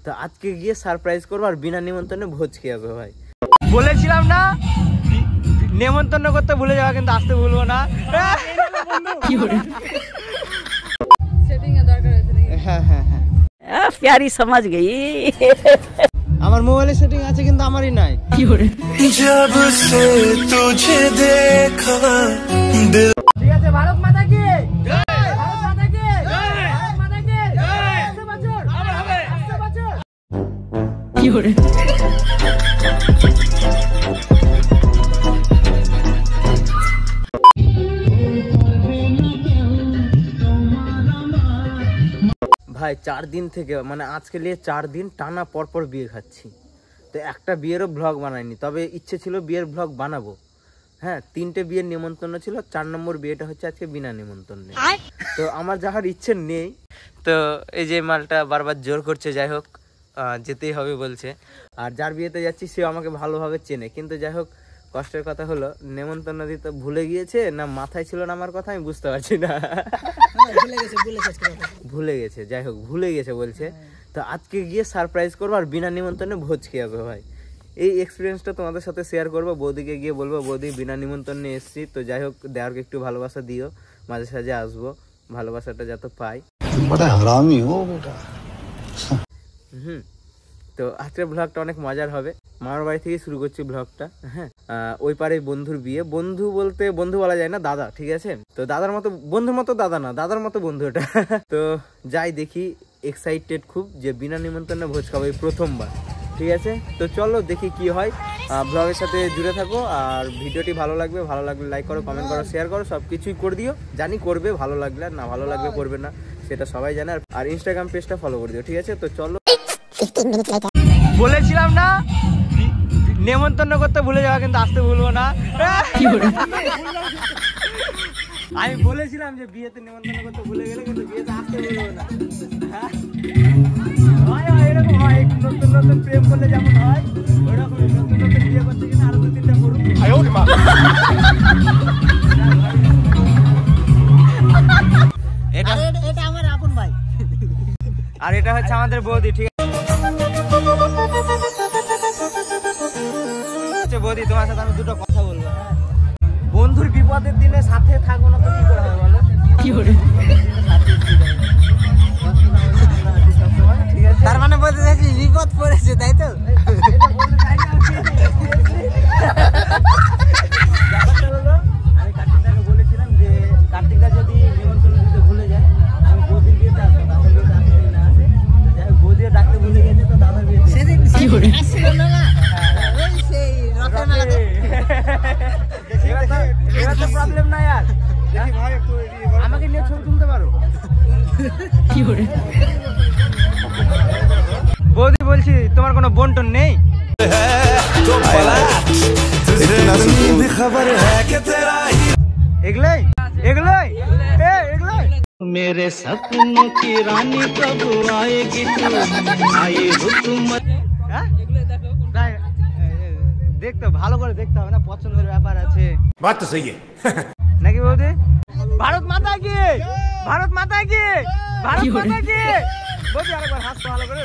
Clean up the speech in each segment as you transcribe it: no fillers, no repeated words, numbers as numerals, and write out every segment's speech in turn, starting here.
তো আজকে গিয়ে সারপ্রাইজ করবো আর বিনা নিমন্ত্রণে ভোজ খেয়ে হবে ভাই। বলেছিলাম না নেমন্তন্ন করতে ভুলে যাওয়া, কিন্তু আসতে ভুলবো না। হ্যাঁ হ্যাঁ হ্যাঁ प्यारी समझ गई। আমার মোবাইলে সেটিং আছে কিন্তু আমারই নাই। जब से तुझे देखा दिल। ঠিক আছে, ভারত মাতা কি জয়, ভারত মাতা কি জয়, ভারত মাতা কি জয়। আসতে বছর আবার হবে, আসতে বছর কি হরে। ভাই 4 দিন থেকে মানে আজকে নিয়ে 4 দিন টানা পরপর বিয়ে খাচ্ছি। তো একটা বিয়েরও ব্লগ বানাইনি, তবে ইচ্ছে ছিল বিয়ের ব্লগ বানাবো। হ্যাঁ, 3টে বিয়ের নিমন্ত্রণ ছিল, 4 নম্বর বিয়েটা হচ্ছে আজকে বিনা নিমন্ত্রণে। তো আমার যাওয়ার ইচ্ছে নেই, তো এই যে মালটা বারবার জোর করছে, যাই হোক যেতেই হবে বলছে। আর যার বিয়েতে যাচ্ছি সে আমাকে ভালোভাবে চেনে, কিন্তু যাই হোক কষ্টের কথা হলো নেমন্তন্ন দিতে ভুলে গিয়েছে না মাথায় ছিল না আমার কথা, আমি বুঝতে পারছি না। ভুলে গেছে, যাই হোক ভুলে গেছে বলছে। তো আজকে গিয়ে সারপ্রাইজ করবো আর বিনা নিমন্ত্রণে ভোজ খেয়ে হবে ভাই। এই এক্সপিরিয়েন্সটা তোমাদের সাথে শেয়ার করবো। বৌদিকে গিয়ে বলবো বৌদি বিনা নিমন্ত্রণে এসেছি, তো যাই হোক দেওয়ারকে একটু ভালোবাসা দিও, মাঝে সাঝে আসবো, ভালোবাসাটা যাতে পাই। তো আজকের ব্লগটা অনেক মজার হবে। মামার বাড়ি থেকে শুরু করছি ব্লগটা। হ্যাঁ, ওই পারে বন্ধুর বিয়ে। বন্ধু বলতে বন্ধু বলা যায় না, দাদা, ঠিক আছে। তো দাদার মতো বন্ধুর মতো দাদা না, দাদার মতো বন্ধু এটা। তো যাই দেখি, এক্সাইটেড খুব যে বিনা নিমন্ত্রণে ভোজ খাবো এই প্রথমবার, ঠিক আছে। তো চলো দেখি কি হয়, ব্লগের সাথে জুড়ে থাকো। আর ভিডিওটি ভালো লাগলে লাইক করো, কমেন্ট করো, শেয়ার করো, সব কিছুই করে দিও। জানি করবে, ভালো লাগলে, আর না ভালো লাগলে করবে না, সেটা সবাই জানে। আর ইনস্টাগ্রাম পেজটা ফলো করে দিও, ঠিক আছে। তো চলো, বলেছিলাম না নেমন্তন্ন করতে ভুলে যাওয়া, কিন্তু আসতে ভুলবো না। আমি বলেছিলাম যে বিয়েতে নেমন্তন্ন করতে ভুলে গেলে কিন্তু বিয়েতে আসতে ভুলবো না। এরকম হয়, নতুন নতুন প্রেম করলে যেমন হয় ওইরকম নতুন নতুন বিয়ে করছে কিনা আরো 2-3টা করুন। এটা আমার আপন ভাই, আর এটা হচ্ছে আমাদের বৌদি, ঠিক আছে। বৌদি, তোমার সাথে আমি দুটো কথা বলবো। বন্ধুর বিপদের দিনে সাথে থাকবো না তো কি করে হবে বলো? কি করে? তার মানে বলতে চাইছি বিপদ পড়েছে, তাই তো? আমি কার্তিকদাকে বলেছিলাম যে কার্তিকদা যদি নিমন্ত্রণ দিতে ভুলে যায়, আমি বৌদির বিয়েতে আসবো, দাদার বিয়েতে আসতে না আসে। যাই হোক বৌদিও ডাকতে ভুলে গেছে, তো দাদার বিয়েতে কি করে আসছিল না। প্রবলেম নাই আর, আমাকে নিয়ে ছবি তুলতে পারো। কি করে? বৌদি বলছি তোমার কোনো বন্টন নেই? এগুলোই এগুলোই এগুলোই मेरे सपनों की रानी कब आएगी तू, आए हो तुम। দেখতে ভালো করে দেখতে হবে না, পছন্দের ব্যাপার আছে। বাত তো সহি নাকি বৌদি? ভারত মাতা কি, ভারত মাতা কি, ভারত মাতা কি। বৌদি আরেকবার হাসতে ভালো করে,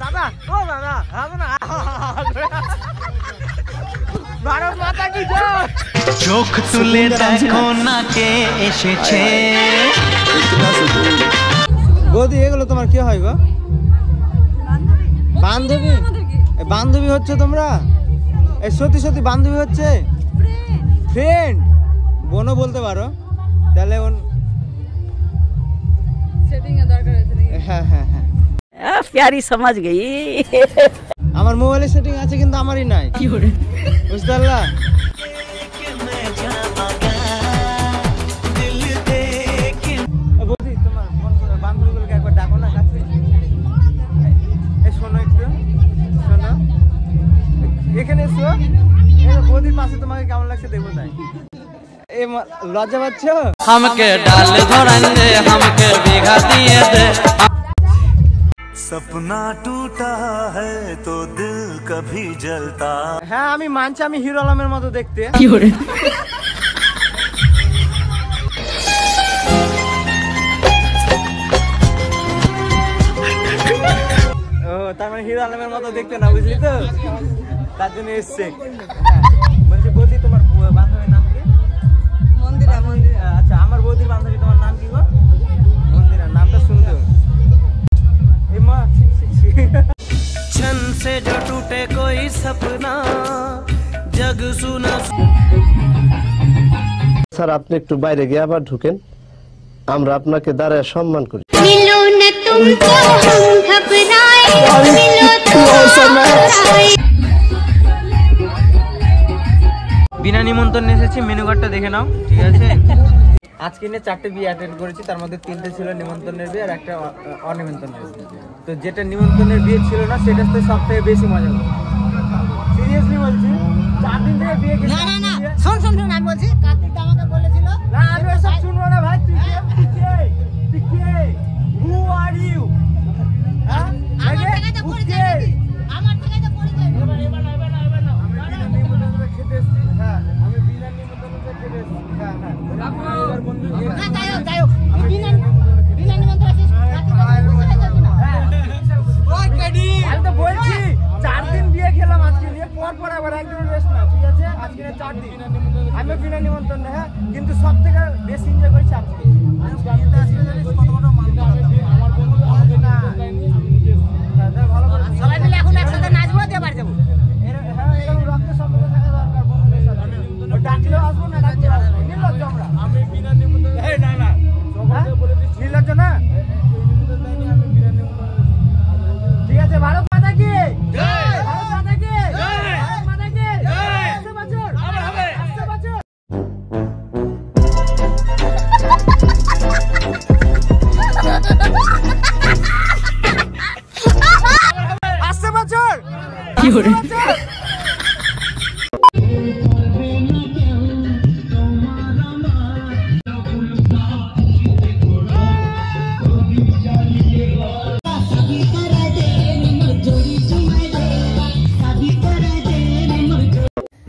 দাদা ও দাদা হাসো না। ভারত মাতা কি জয়। চোখ তুলে দেখো না কে এসেছে। বৌদি এগুলো তোমার কি হয় গো? বান্ধবী, বান্ধবী হচ্ছে তোমরা? এই সত্যি সত্যি বান্ধবী হচ্ছে? ফ্রেন্ড, বোনও বলতে পারো তাহলে। হ্যাঁ হ্যাঁ হ্যাঁ प्यारी समझ गई। আমার মোবাইলে সেটিং আছে কিন্তু আমারই নাই, কি করে বুঝতে পারলা? বৌদি তোমার বান্ধবীগুলোকে একবার ডাকো না কাছে। শোনো একটু, শোনো এখানে এসো। বৌদির পাশে তোমাকে কেমন লাগছে দেখবো, তাই লজ্জা পাচ্ছ? हमके डाल धोरन दे, हमके बिगा दिए दे। सपना टूटा है तो दिल कभी जलता। হ্যাঁ আমি মানছি আমি হিরো আলমের মতো দেখতে। কি করে? ও তার মানে হিরো আলমের মতো দেখতে না, বুঝলি তো, তার জন্য এসছে। বলছি বৌদি তোমার বান্ধবীর নাম কি? মন্দিরা। আচ্ছা আমার বৌদির বান্ধবী তোমার নাম কি গো? মন্দিরা, নামটা সুন্দর। এই মা छन से जो टूटे कोई सपना जग सुना। স্যার আপনি একটু বাইরে গিয়ে আবার ঢুকেন, আমরা আপনাকে দাঁড়ায় সম্মান করি। मिलो न तुमको हम घबराए, मिलो तो आए। বিনা নিমন্ত্রণ এসেছি, মেনু কার্ডটা দেখে নাও, ঠিক আছে? আজকে নিয়ে 4টে বিয়ে অ্যাটেন্ড করেছি, তার মধ্যে 3টে ছিল নিমন্ত্রণের বিয়ে আর একটা অনিমন্ত্রণের বিয়ে। তো যেটা নিমন্ত্রণের বিয়ে ছিল না সেটা তো সব থেকে বেশি মজা হলো। সিরিয়াসলি বলছি, 4 দিন থেকে বিয়ে গেছি। না শোন আমি বলছি, কার্তিক আমাকে বলেছিল না, আমি সব শুনবো না ভাই। তুই কে হু আর ইউ? আমার থেকে তো পরিচয় দিবি, আমার থেকে তো পরিচয় দিবি। এবার আমি বিনা নিমন্ত্রণে খেতে এসেছি। হ্যাঁ আমি বিনা নিমন্ত্রণে খেতে এসেছি। হ্যাঁ এবার বন্ধু না যাই হোক বিনা নিমন্ত্রণে আসিস, কার্তিক খুশি হয়ে যাবি না? ওই কাডি আমি তো বলছি 4 দিন বিয়ে খেলাম আজকে নিয়ে, পর আবার একদিন রেস্ট না, ঠিক আছে? আজকে 4 দিন আমি বিনা নিমন্ত্রণ হ্যাঁ, কিন্তু সব থেকে বেশি এনজয় করেছি আজকে। আমি তো আসলে জানিস কত বড় মানুষ, আমার বন্ধু আমাকে না ভালো করে সবাই মিলে এখন একসাথে নাচবো, দিয়ে বাড়ি যাবো। হ্যাঁ এরকম রক্ত সম্পর্ক থাকা দরকার বন্ধুদের সাথে। ডাকলেও আসবো না ডাকলেও আসবো, নির্লজ্জ আমরা। আমি বিনা নিমন্ত্রণ এই না সবাইকে বলে দিচ্ছি নির্লজ্জ না, আমি বিনা নিমন্ত্রণ। ঠিক আছে, ভারত মাতা কি জয়, ভারত মাতা কি জয়, ভারত মাতা কি জয়। 100 বছর আবার হবে, 100 বছর। 100 বছর কি করে?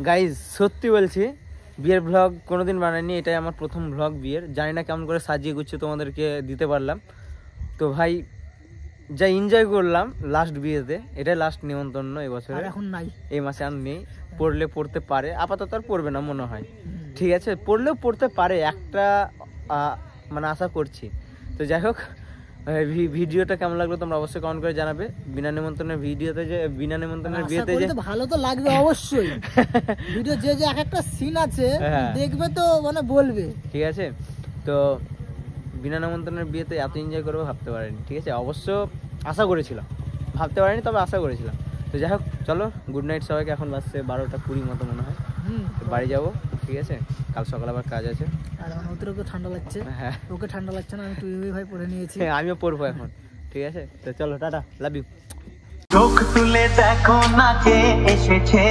গাইজ সত্যি বলছি, বিয়ের ব্লগ কোনোদিন বানাইনি, এটাই আমার প্রথম ব্লগ বিয়ের। জানি না কেমন করে সাজিয়ে গুছিয়ে তোমাদেরকে দিতে পারলাম। তো ভাই যা এনজয় করলাম লাস্ট বিয়েতে, এটাই লাস্ট নিমন্ত্রণ এবছরে, এখন নাই, এই মাসে আর নেই। পড়লে পড়তে পারে, আপাতত আর পড়বে না মনে হয়, ঠিক আছে? পড়লেও পড়তে পারে একটা মানে আশা করছি। তো যাই হোক, ভিডিওটা কেমন লাগলো তোমরা অবশ্যই কমেন্ট করে জানাবে। বিনা নিমন্ত্রণের ভিডিওতে যে বিনা নিমন্ত্রণের বিয়েতে যে ভালো তো লাগবে অবশ্যই। ভিডিও যে এক একটা সিন আছে দেখবে তো মানে বলবে, ঠিক আছে? তো বিনা নিমন্ত্রণের বিয়েতে এত এনজয় করবো ভাবতে পারিনি, ঠিক আছে? অবশ্য আশা করেছিলাম, ভাবতে পারিনি, তবে আশা করেছিলাম। তো যাই হোক চলো, গুড নাইট সবাইকে। এখন বাজছে 12টা 20 মতো মনে হয়, বাড়ি যাবো, ঠিক আছে? কাল সকালে আবার কাজ আছে। আর ওকে ঠান্ডা লাগছে, হ্যাঁ ওকে ঠান্ডা লাগছে না, আমি টুই ভাই পরে নিয়েছি, আমিও পড়বো এখন, ঠিক আছে? তো চলো টাটা, লাভ ইউ। চোখ তুলে দেখো না কে এসেছে।